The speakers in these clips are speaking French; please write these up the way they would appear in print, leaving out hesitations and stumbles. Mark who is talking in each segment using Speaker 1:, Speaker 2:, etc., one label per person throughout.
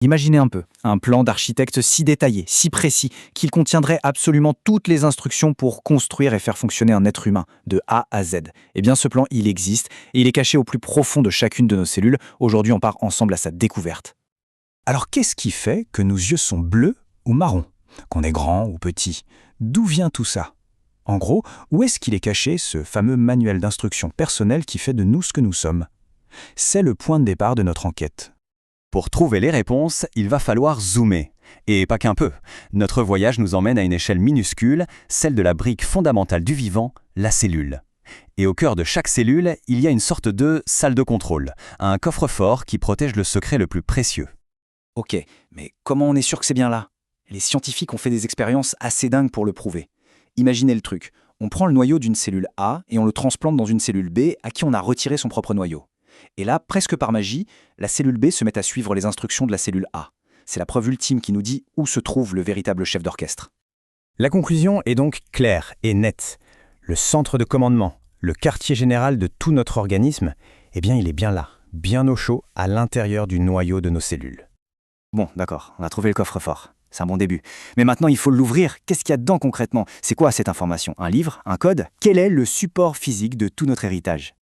Speaker 1: Imaginez un peu, un plan d'architecte si détaillé, si précis, qu'il contiendrait absolument toutes les instructions pour construire et faire fonctionner un être humain, de A à Z. Eh bien, ce plan, il existe, et il est caché au plus profond de chacune de nos cellules. Aujourd'hui, on part ensemble à sa découverte.
Speaker 2: Alors qu'est-ce qui fait que nos yeux sont bleus ou marrons? Qu'on est grand ou petit? D'où vient tout ça? En gros, où est-ce qu'il est caché ce fameux manuel d'instruction personnel qui fait de nous ce que nous sommes? C'est le point de départ de notre enquête.
Speaker 3: Pour trouver les réponses, il va falloir zoomer. Et pas qu'un peu. Notre voyage nous emmène à une échelle minuscule, celle de la brique fondamentale du vivant, la cellule. Et au cœur de chaque cellule, il y a une sorte de salle de contrôle, un coffre-fort qui protège le secret le plus précieux.
Speaker 1: Ok, mais comment on est sûr que c'est bien là? Les scientifiques ont fait des expériences assez dingues pour le prouver. Imaginez le truc, on prend le noyau d'une cellule A et on le transplante dans une cellule B à qui on a retiré son propre noyau. Et là, presque par magie, la cellule B se met à suivre les instructions de la cellule A. C'est la preuve ultime qui nous dit où se trouve le véritable chef d'orchestre.
Speaker 2: La conclusion est donc claire et nette. Le centre de commandement, le quartier général de tout notre organisme, eh bien il est bien là, bien au chaud, à l'intérieur du noyau de nos cellules.
Speaker 1: Bon, d'accord, on a trouvé le coffre-fort. C'est un bon début. Mais maintenant, il faut l'ouvrir. Qu'est-ce qu'il y a dedans concrètement? C'est quoi cette information? Un livre? Un code? Quel est le support physique de tout notre héritage?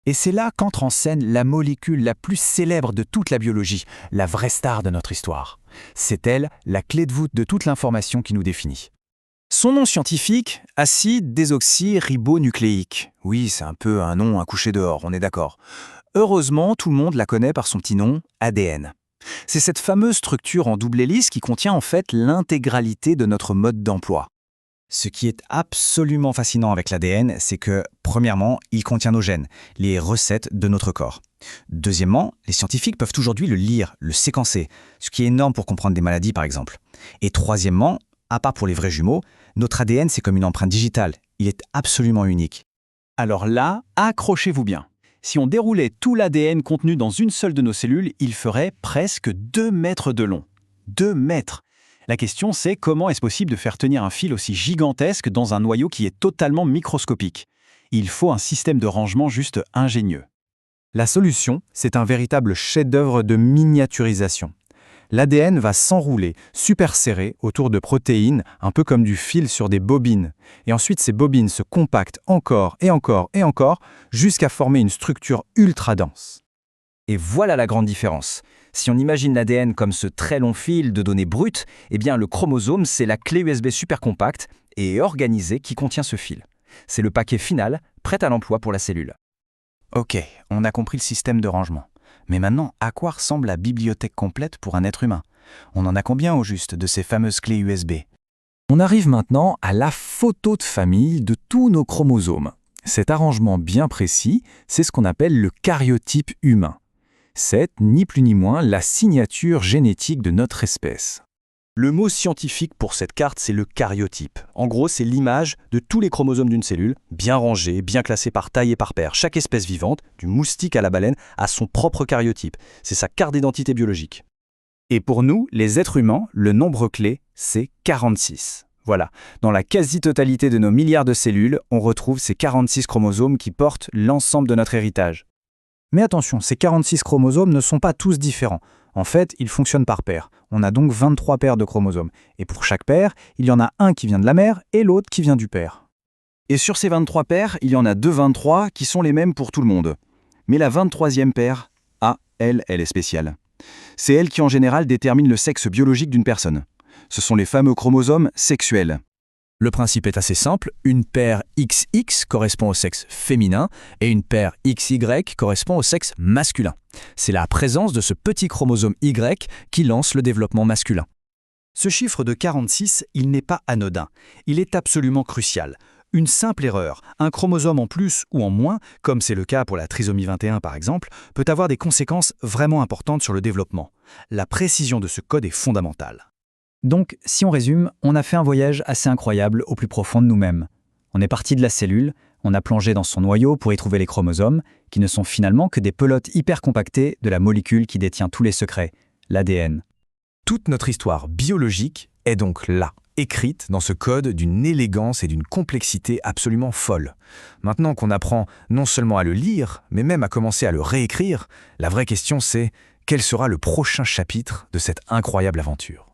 Speaker 2: Et c'est là qu'entre en scène la molécule la plus célèbre de toute la biologie, la vraie star de notre histoire. C'est elle, la clé de voûte de toute l'information qui nous définit.
Speaker 1: Son nom scientifique, acide désoxyribonucléique. Oui, c'est un peu un nom à coucher dehors, on est d'accord. Heureusement, tout le monde la connaît par son petit nom, ADN. C'est cette fameuse structure en double hélice qui contient en fait l'intégralité de notre mode d'emploi.
Speaker 2: Ce qui est absolument fascinant avec l'ADN, c'est que, premièrement, il contient nos gènes, les recettes de notre corps. Deuxièmement, les scientifiques peuvent aujourd'hui le lire, le séquencer, ce qui est énorme pour comprendre des maladies par exemple. Et troisièmement, à part pour les vrais jumeaux, notre ADN c'est comme une empreinte digitale, il est absolument unique.
Speaker 1: Alors là, accrochez-vous bien. Si on déroulait tout l'ADN contenu dans une seule de nos cellules, il ferait presque 2 mètres de long. 2 mètres! La question c'est comment est-ce possible de faire tenir un fil aussi gigantesque dans un noyau qui est totalement microscopique? Il faut un système de rangement juste ingénieux.
Speaker 2: La solution, c'est un véritable chef-d'œuvre de miniaturisation. L'ADN va s'enrouler, super serré, autour de protéines, un peu comme du fil sur des bobines. Et ensuite, ces bobines se compactent encore et encore et encore, jusqu'à former une structure ultra dense.
Speaker 1: Et voilà la grande différence. Si on imagine l'ADN comme ce très long fil de données brutes, eh bien le chromosome, c'est la clé USB super compacte et organisée qui contient ce fil. C'est le paquet final, prêt à l'emploi pour la cellule.
Speaker 2: Ok, on a compris le système de rangement. Mais maintenant, à quoi ressemble la bibliothèque complète pour un être humain? On en a combien au juste de ces fameuses clés USB? On arrive maintenant à la photo de famille de tous nos chromosomes. Cet arrangement bien précis, c'est ce qu'on appelle le karyotype humain. C'est, ni plus ni moins, la signature génétique de notre espèce.
Speaker 3: Le mot scientifique pour cette carte, c'est le karyotype. En gros, c'est l'image de tous les chromosomes d'une cellule, bien rangés, bien classés par taille et par paire. Chaque espèce vivante, du moustique à la baleine, a son propre karyotype. C'est sa carte d'identité biologique.
Speaker 1: Et pour nous, les êtres humains, le nombre clé, c'est 46. Voilà, dans la quasi-totalité de nos milliards de cellules, on retrouve ces 46 chromosomes qui portent l'ensemble de notre héritage.
Speaker 2: Mais attention, ces 46 chromosomes ne sont pas tous différents. En fait, ils fonctionnent par paires. On a donc 23 paires de chromosomes. Et pour chaque paire, il y en a un qui vient de la mère et l'autre qui vient du père.
Speaker 1: Et sur ces 23 paires, il y en a 23 qui sont les mêmes pour tout le monde. Mais la 23e paire, elle est spéciale. C'est elle qui en général détermine le sexe biologique d'une personne. Ce sont les fameux chromosomes sexuels.
Speaker 2: Le principe est assez simple, une paire XX correspond au sexe féminin et une paire XY correspond au sexe masculin. C'est la présence de ce petit chromosome Y qui lance le développement masculin.
Speaker 1: Ce chiffre de 46, il n'est pas anodin. Il est absolument crucial. Une simple erreur, un chromosome en plus ou en moins, comme c'est le cas pour la trisomie 21 par exemple, peut avoir des conséquences vraiment importantes sur le développement. La précision de ce code est fondamentale.
Speaker 4: Donc, si on résume, on a fait un voyage assez incroyable au plus profond de nous-mêmes. On est parti de la cellule, on a plongé dans son noyau pour y trouver les chromosomes, qui ne sont finalement que des pelotes hyper compactées de la molécule qui détient tous les secrets, l'ADN.
Speaker 2: Toute notre histoire biologique est donc là, écrite dans ce code d'une élégance et d'une complexité absolument folle. Maintenant qu'on apprend non seulement à le lire, mais même à commencer à le réécrire, la vraie question c'est Quel sera le prochain chapitre de cette incroyable aventure ?